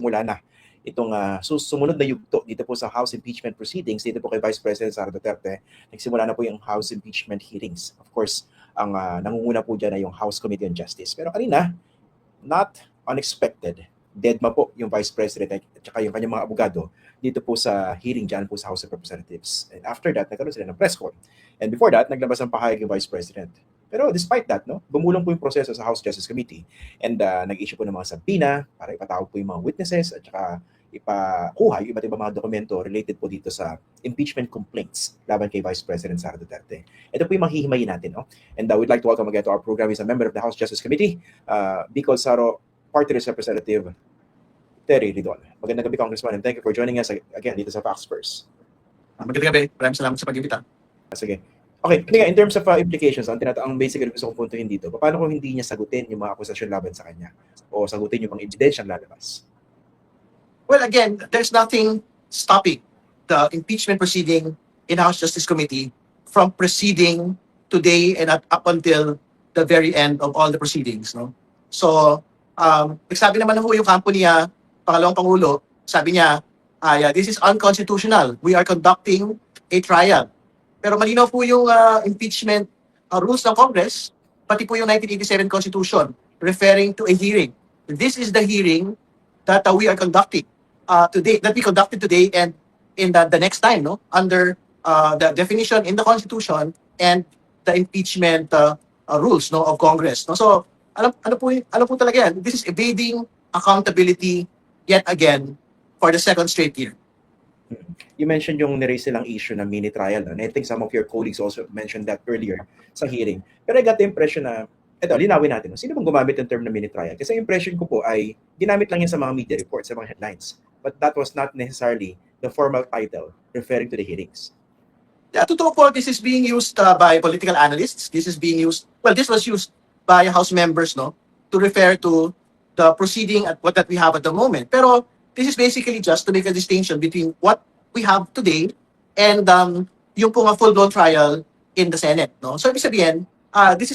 nagsimula na itong sumunod na yugto dito po sa House impeachment proceedings dito po kay Vice President Sara Duterte. Nagsimula na po yung House impeachment hearings. Of course, ang nangunguna po dyan ay yung House Committee on Justice. Pero kanina, not unexpected, deadma po yung Vice President at saka yung kanyang mga abogado dito po sa hearing dyan po sa House of Representatives. And after that, nagkaroon sila ng press con. And before that, naglabas ang pahayag yung Vice President. Pero despite that, gumulong po yung proseso sa House Justice Committee and nag-issue po ng mga subpoena para ipatawag po yung mga witnesses at saka ipakuha yung iba't ibang mga dokumento related po dito sa impeachment complaints laban kay Vice President Sara Duterte. Ito po yung manghihimayin natin. And we'd like to welcome again to our program is a member of the House Justice Committee, Bicol Saro Party List Representative Terry Ridon. Magandang gabi, Congressman, and thank you for joining us again dito sa Facts First. Magandang gabi. Maraming salamat sa pag-imbita. Sige. Okay, in terms of implications, ang basically gusto kong puntuhin dito, paano kung hindi niya sagutin yung mga akusasyon laban sa kanya o sagutin yung mga ebidensyang lalabas? Well, again, there's nothing stopping the impeachment proceeding in House Justice Committee from proceeding today and up until the very end of all the proceedings. No? So, nagsabi naman yung kampo niya, Pangalawang Pangulo, sabi niya, this is unconstitutional. We are conducting a trial. Pero malinaw po yung impeachment rules ng Congress, pati po yung 1987 Constitution, referring to a hearing. This is the hearing that we are conducting today, that we conducted today and in the next time, under the definition in the Constitution and the impeachment rules of Congress. So, alam po talaga yan, this is evading accountability yet again for the second straight year. You mentioned yung niraise silang issue na mini trial. And I think some of your colleagues also mentioned that earlier sa hearing. Pero I got the impression na, linawin natin, sino bang gumamit ng term na mini trial? Kasi impression ko po ay ginamit lang yan sa mga media reports, sa mga headlines. But that was not necessarily the formal title referring to the hearings. Yeah, totoo po, this is being used by political analysts. This is being used, this was used by House members, to refer to the proceeding at what that we have at the moment. Pero this is basically just to make a distinction between what we have today and yung pong full-blown trial in the Senate. So ibig sabihin, this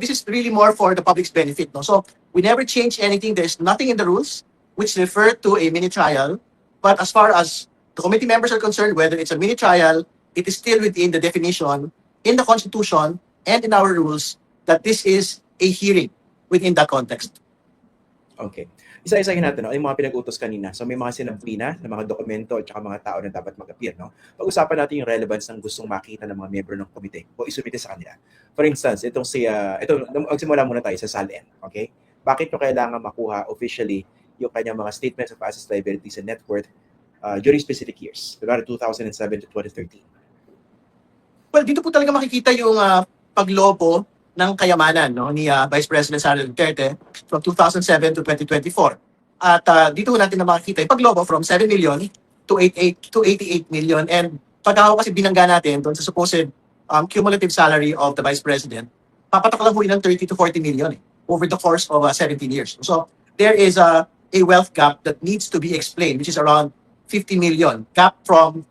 is really more for the public's benefit. So we never change anything. There's nothing in the rules which refer to a mini trial. But as far as the committee members are concerned, whether it's a mini trial, it is still within the definition in the Constitution and in our rules that this is a hearing within that context. Okay. Isa-isahin natin, yung mga pinag-utos kanina. So may mga sinampina ng mga dokumento at saka mga tao na dapat mag-appear. Pag-usapan natin yung relevance ng gustong makita ng mga miyembro ng komite o isumite sa kanila. For instance, magsimula muna tayo sa SALN. Okay? Bakit nyo kailangan makuha officially yung kanyang mga statements of assets, liabilities, and net worth during specific years? Diba, 2007 to 2013. Well, dito po talaga makikita yung paglobo ng kayamanan ni Vice President Sara Duterte from 2007 to 2024. At dito natin na makikita yung paglobo from 7 million to 88 million. And pagkakaw kasi binangga natin doon sa supposed cumulative salary of the Vice President, papatak lang ho yun ng 30 to 40 million over the course of 17 years. So there is a wealth gap that needs to be explained, which is around 50 million. Gap from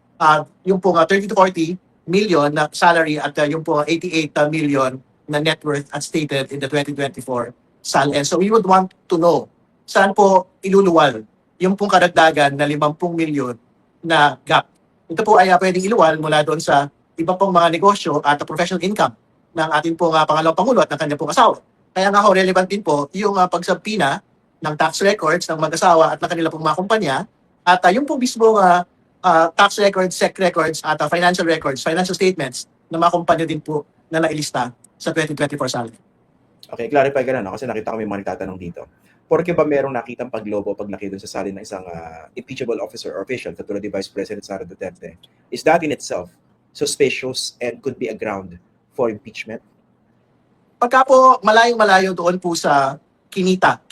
yung pong 30 to 40 million na salary at yung pong 88 million na net worth as stated in the 2024 SALN. So we would want to know saan po iluluwal yung pong karagdagan na 50 milyon na gap. Ito po ay pwedeng iluwal mula doon sa iba pong mga negosyo at professional income ng ating pong Pangalawang Pangulo at ng kanyang pong asawa. Kaya nga relevant din po yung pagsabpina ng tax records ng mag-asawa at ng kanila pong mga kumpanya at yung pong mismo tax records, SEC records at financial records, financial statements ng mga kumpanya din po na nailista sa 2024 SALN. Okay, clarify ka na, kasi nakita ko may mga nagtatanong dito. Porke ba merong nakitang paglobo paglaki dun sa salin ng isang impeachable officer or official katulad ni Vice President Sara Duterte? Is that in itself suspicious and could be a ground for impeachment? Pagka po malayong-malayo doon po sa kinikita,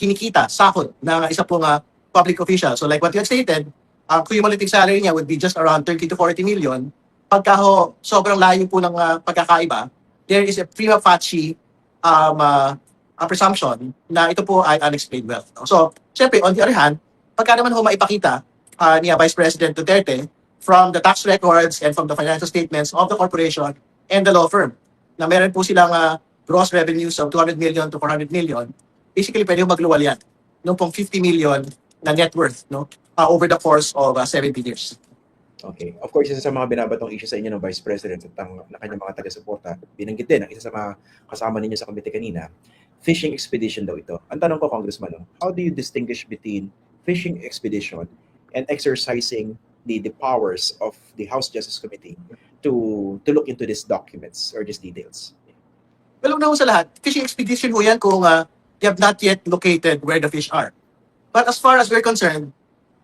sahod ng isa pong public official. So like what you had stated, ang cumulative salary niya would be just around 30 to 40 million. Pagka sobrang layo po ng pagkakaiba, there is a prima facie presumption na ito po ay unexplained wealth. So, syempre, on the other hand, pagka naman maipakita ni Vice President Duterte from the tax records and from the financial statements of the corporation and the law firm na meron po silang gross revenues of 200 million to 400 million, basically pwede magluwal yan. Nung pong 50 million na net worth, no, over the course of 17 years. Okay. Of course, isa sa mga binabatong issue sa inyo ng Vice President at ng kanyang mga taga-suporta, binanggit din ang isa sa mga kasama ninyo sa komite kanina, fishing expedition daw ito. Ang tanong ko, Congressman, no, how do you distinguish between fishing expedition and exercising the powers of the House Justice Committee to look into these documents or these details? Well, una ho sa lahat, fishing expedition ho yan kung you have not yet located where the fish are. But as far as we're concerned,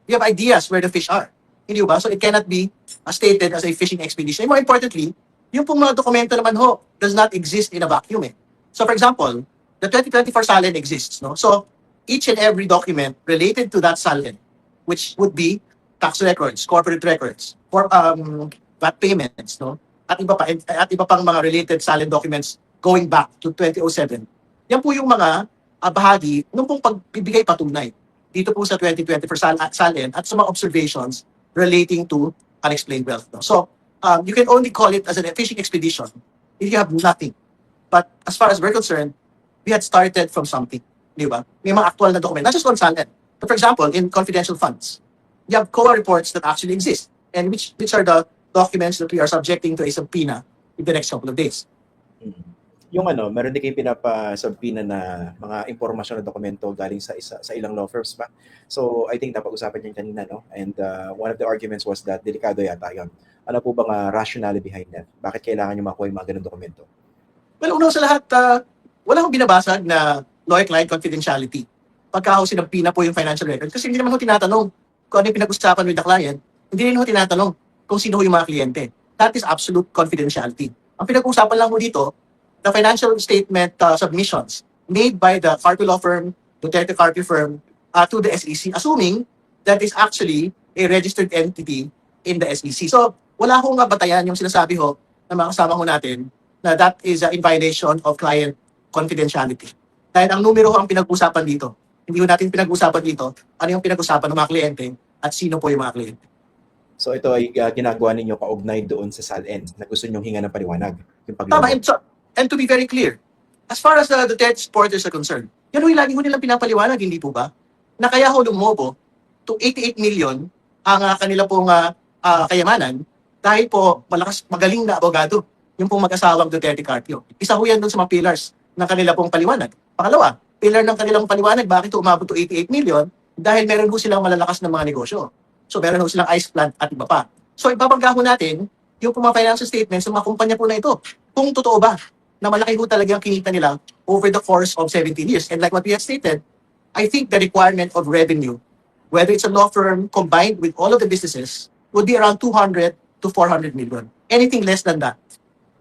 we have ideas where the fish are. Hindi ba? So it cannot be stated as a fishing expedition. And more importantly, yung pong mga dokumento naman ho does not exist in a vacuum. So for example, the 2024 SALN exists. No? So each and every document related to that SALN, which would be tax records, corporate records, for VAT payments, no? At iba pang mga related SALN documents going back to 2007. Yan po yung mga bahagi nung pong pagbibigay patunay dito po sa 2024 SALN at sa mga observations relating to unexplained wealth. No? So, you can only call it as a fishing expedition if you have nothing. But as far as we're concerned, we had started from something. Di ba? May mga actual na document, not just on SALN. But for example, in confidential funds, you have COA reports that actually exist and which are the documents that we are subjecting to a subpoena in the next couple of days. Yung meron din kayo pinapasubpoena na mga impormasyon na dokumento galing sa ilang law firms ba? So I think napag-usapan yan kanina, no? And one of the arguments was that delikado yata yun. Ano po bang rationale behind that? Bakit kailangan nyo makuha yung mga ganun dokumento? Well, una sa lahat, wala akong binabasag na lawyer-client confidentiality. Pagka ho sinabpina po yung financial record, kasi hindi naman ho tinatanong kung ano yung pinag-usapan with the client, hindi rin ho tinatanong kung sino ho yung mga kliyente. That is absolute confidentiality. Ang pinag-usapan lang ho dito, the financial statement submissions made by the Carpio Law Firm, Duterte Carpio Firm, to the SEC, assuming that is actually a registered entity in the SEC. So, wala hong batayan yung sinasabi ho na mga kasama ho natin na that is in violation of client confidentiality. Dahil ang numero ho ang pinag-usapan dito. Hindi ho natin pinag-usapan dito ano yung pinag-usapan ng mga kliyente at sino po yung mga kliyente. So ito ay ginagawa ninyo kaugnay doon sa SALN na gusto nyong hinga ng paliwanag. Yung Tama, and to be very clear, as far as the Duterte supporters are concerned, yan ho yung lagi ho nilang pinapaliwanag, hindi po ba? Na kaya ho lumobo to 88 million ang kanila pong kayamanan dahil po magaling na abogado yung pong mag-asawang Duterte Carpio. Isa ho yan doon sa mga pillars ng kanila pong paliwanag. Pangalawa, pillar ng kanilang paliwanag, bakit umabot to 88 million? Dahil meron ho silang malalakas na mga negosyo. So meron ho silang ice plant at iba pa. So ibabangga ho natin yung mga financial statements ng mga kumpanya po na ito. Kung totoo ba na malaki ho talaga ang kinita nila over the course of 17 years. And like what we have stated, I think the requirement of revenue, whether it's a law firm combined with all of the businesses, would be around 200 to 400 million. Anything less than that,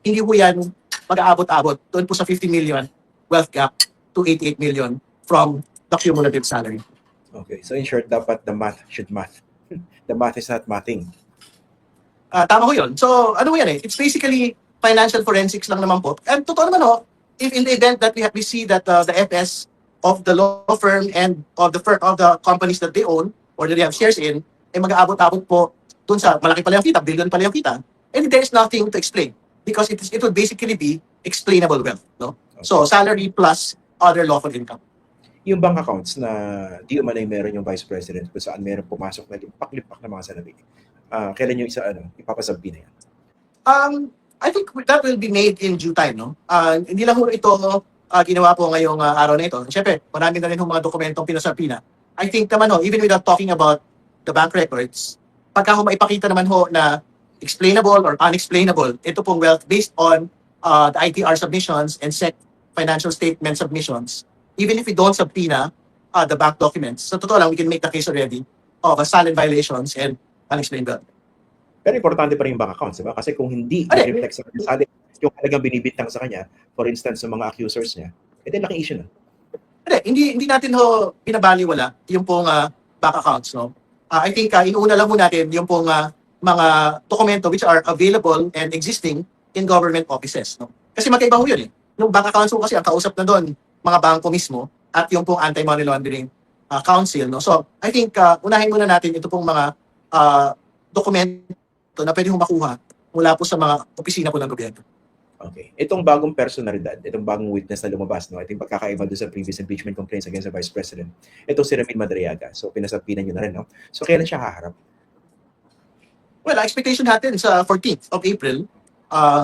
hindi ho yan mag-aabot-abot doon po sa 50 million wealth gap to 88 million from the cumulative salary. Okay, so in short, dapat the math should math. The math is not mathing. Tama ho yun. So ano ho yan it's basically financial forensics lang naman po. And totoo naman ho, if in the event that we see that the FS of the law firm and of the companies that they own or that they have shares in, ay mag-aabot-abot po dun sa malaki pala yung kita, billion pala yung kita, and there is nothing to explain because it would basically be explainable wealth. No? So salary plus other lawful income. Yung bank accounts na di umanay meron yung Vice President kung saan meron pumasok na limpak-limpak na mga salapi. Kailan yung ipapasabbi na yan? I think that will be made in due time, no? Hindi lang ho ito ginawa po ngayong araw na ito. Siyempre, marami na rin mga dokumentong pinasabina. I think naman ho, even without talking about the bank records, pagka ho maipakita naman ho na explainable or unexplainable, ito pong wealth based on the ITR submissions and SEC financial statement submissions, even if we don't subpoena the bank documents, sa totoo lang, we can make the case already of silent violations and unexplained wealth. Pero importante pa rin yung bank accounts, diba? Kasi kung hindi i-reflect sa kanya, yung talagang binibintang sa kanya, for instance, sa mga accusers niya, edi laking issue na. Hindi natin ho pinabaliwala yung pong bank accounts, no? I think inuuna lang ho natin yung pong mga dokumento which are available and existing in government offices, no? Kasi magkaiba ho yun Yung bank accounts ho kasi ang kausap na doon, mga bangko mismo, at yung pong anti-money laundering council, no? So, I think unahin muna natin ito pong mga dokumento na pwede hong makuha mula po sa mga opisina po ng gobyerno. Okay. Itong bagong personalidad, itong bagong witness na lumabas, no? Ito yung pagkakaiba doon sa previous impeachment complaints against the Vice President. Ito si Ramil Madriaga. So, pinasapinan nyo na rin, no? So, kailan siya haharap? Well, expectation natin sa 14th of April,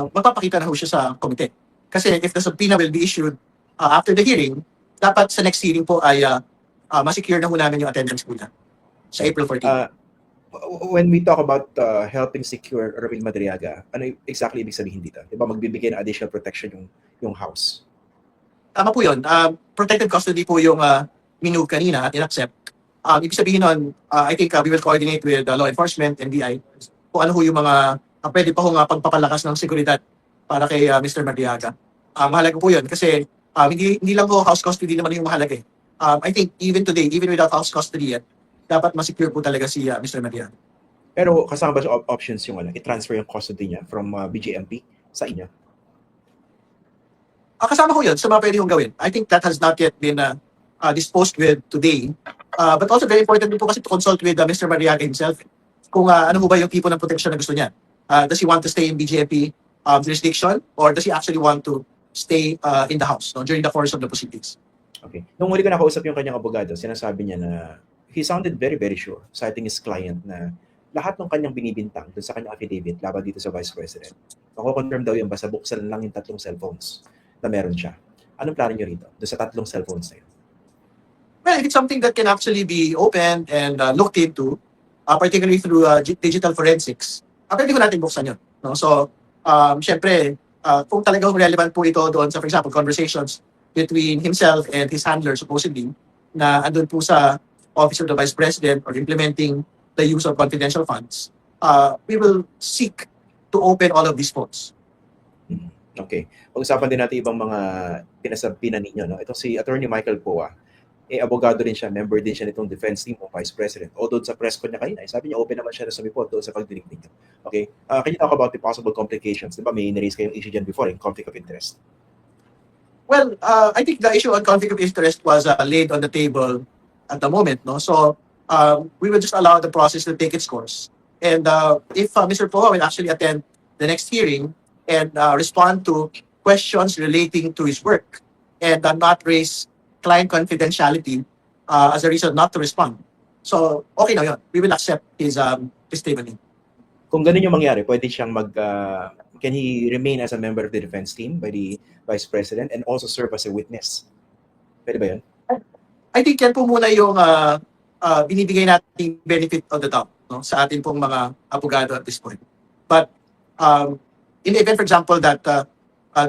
magpapakita na ho siya sa komite. Kasi if the subpoena will be issued after the hearing, dapat sa next hearing po ay masecure na ho namin yung attendance po niya sa April 14th. When we talk about helping secure Ramil Madriaga, ano exactly ibig sabihin dito? Di ba magbibigay ng additional protection yung house? Tama po yun. Protected custody po yung minove kanina at in-accept. Ibig sabihin nun, I think we will coordinate with law enforcement, NBI, kung ano ho yung mga pwede pa ho nga pagpapalakas ng seguridad para kay Mr. Madriaga. Mahalaga po yun kasi hindi lang po house custody naman yung mahalaga eh. I think even today, even without house custody yet, dapat masecure po talaga si Mr. Madriaga. Pero kasama ba sa options yung i-transfer yung custody niya from BJMP sa inyo? Kasama ko yun sa mga pwede kong gawin. I think that has not yet been disposed with today. But also very important din po kasi to consult with Mr. Madriaga himself kung ano ho ba yung tipo ng protection na gusto niya. Does he want to stay in BJMP jurisdiction or does he actually want to stay in the house during the course of the proceedings? Okay. Nung huli ko nakausap yung kanyang abogado, sinasabi niya na he sounded very, very sure, citing his client na lahat ng kanyang binibintang dun sa kanyang affidavit laban dito sa Vice President. Mako-confirm daw yung basta buksan lang yung 3 cellphones na meron siya. Anong plano niyo rito dun sa 3 cellphones na yun? Well, it's something that can actually be opened and looked into, particularly through digital forensics. Pwede ko natin buksan yun. No? So, syempre, kung talagang relevant po ito doon sa, for example, conversations between himself and his handler, supposedly, na andun po sa Office of the Vice President or implementing the use of confidential funds, we will seek to open all of these phones. Okay. Pag-usapan din natin ibang mga pinasabina ninyo. No? Ito si Attorney Michael Poa. Abogado rin siya, member din siya nitong defense team o Vice President. Although sa press con niya kanina, sabi niya open naman siya na sumipot doon sa pagdinig ninyo. Okay? Can you talk about the possible complications? Di ba may niraise kayong issue dyan before, in conflict of interest? Well, I think the issue on conflict of interest was laid on the table at the moment. No? So, we will just allow the process to take its course. And if Mr. Poa will actually attend the next hearing and respond to questions relating to his work and not raise client confidentiality as a reason not to respond. So, okay na yun. We will accept his testimony. Kung ganun yung mangyari, pwede siyang can he remain as a member of the defense team by the Vice President and also serve as a witness? Pwede ba yun? I think yan po muna yung binibigay nating benefit of the doubt, no, sa atin pong mga abogado at this point. But in the event, for example, that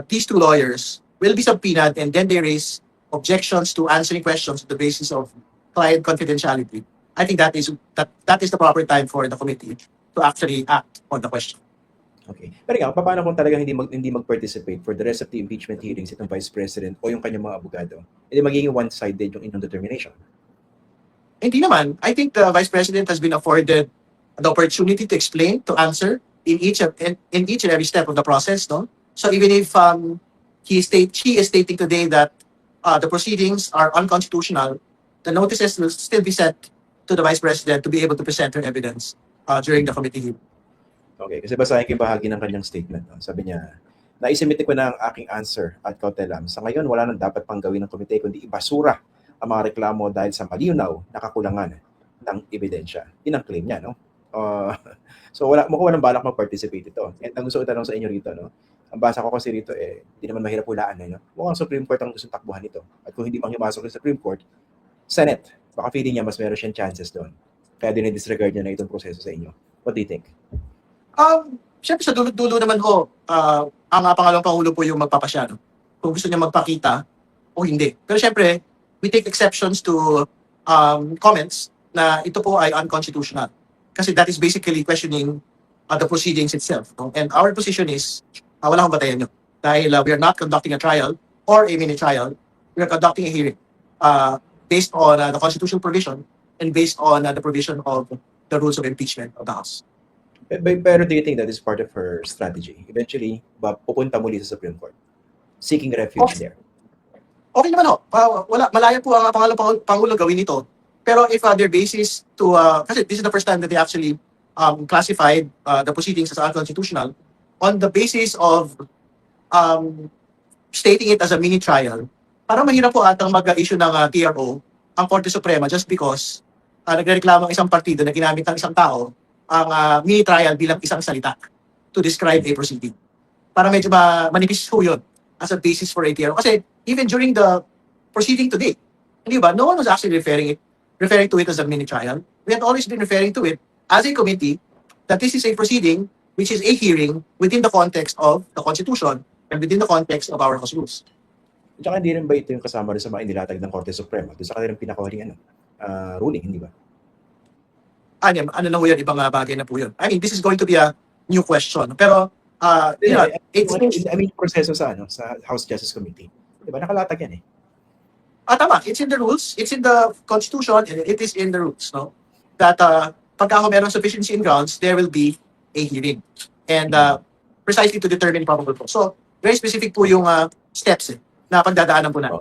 these 2 lawyers will be subpoenaed and then they raise objections to answering questions on the basis of client confidentiality, I think that is the proper time for the committee to actually act on the question. Okay. Pero nga, paano kung talagang hindi mag-participate for the rest of the impeachment hearings itong Vice President o yung kanyang mga abogado? Hindi magiging one-sided yung inyong determination? Hindi naman. I think the Vice President has been afforded the opportunity to explain, to answer in each and every step of the process. No? So even if she is stating today that the proceedings are unconstitutional, the notices will still be sent to the Vice President to be able to present her evidence during the committee hearing. Okay, kasi basahin ko yung bahagi ng kanyang statement. No? Sabi niya, naisimite ko na ang aking answer at kautelam. Sa ngayon, wala nang dapat pang gawin ng komite kundi ibasura ang mga reklamo dahil sa malinaw na kakulangan ng ebidensya. Yun ang claim niya, no? So mukhang walang balak mag-participate ito. And ang gusto ko tanong sa inyo rito, no? Ang basa ko kasi rito hindi naman mahirap hulaan no? Mukhang Supreme Court ang gusto takbuhan ito. At kung hindi mang himasok sa Supreme Court, Senate, baka feeling niya mas meron siyang chances doon. Kaya dinidisregard niya na itong proseso sa inyo. What do you think? Siyempre sa dulo naman ho, ang pangalawang pangulo po yung magpapasya. No? Kung gusto niya magpakita o hindi. Pero siyempre, we take exceptions to comments na ito po ay unconstitutional. Kasi that is basically questioning the proceedings itself. No? And our position is, wala akong batayan nyo. Dahil we are not conducting a trial or a mini trial. We are conducting a hearing based on the constitutional provision and based on the provision of the rules of impeachment of the House. Pero do you think that is part of her strategy? Eventually, pupunta muli sa Supreme Court, seeking refuge there. Okay naman ho. Wala, malaya po ang pangalawang pangulo gawin ito. Pero if their basis to, kasi this is the first time that they actually classified the proceedings as unconstitutional on the basis of stating it as a mini trial, parang mahirap po atang mag-issue ng TRO ang Korte Suprema just because nagrereklamo ang isang partido na ginamit ng isang tao ang mini trial bilang isang salita to describe a proceeding. Para medyo manipis po yun as a basis for a TRO. Kasi even during the proceeding today, hindi ba, no one was actually referring to it as a mini trial. We had always been referring to it as a committee that this is a proceeding which is a hearing within the context of the Constitution and within the context of our House rules. Tsaka hindi rin ba ito yung kasama rin sa mga inilatag ng Korte Suprema doon sa kanilang pinakahuling ruling, hindi ba? Ano na po yun, ibang bagay na po yun. I mean, this is going to be a new question. Pero, I mean, proseso sa House Justice Committee. Di ba? Nakalatag yan eh. Tama. It's in the rules. It's in the Constitution and it is in the rules, no? That pagka meron sufficiency in grounds, there will be a hearing. And precisely to determine probable cause. So, very specific po yung steps na pagdadaanan po natin.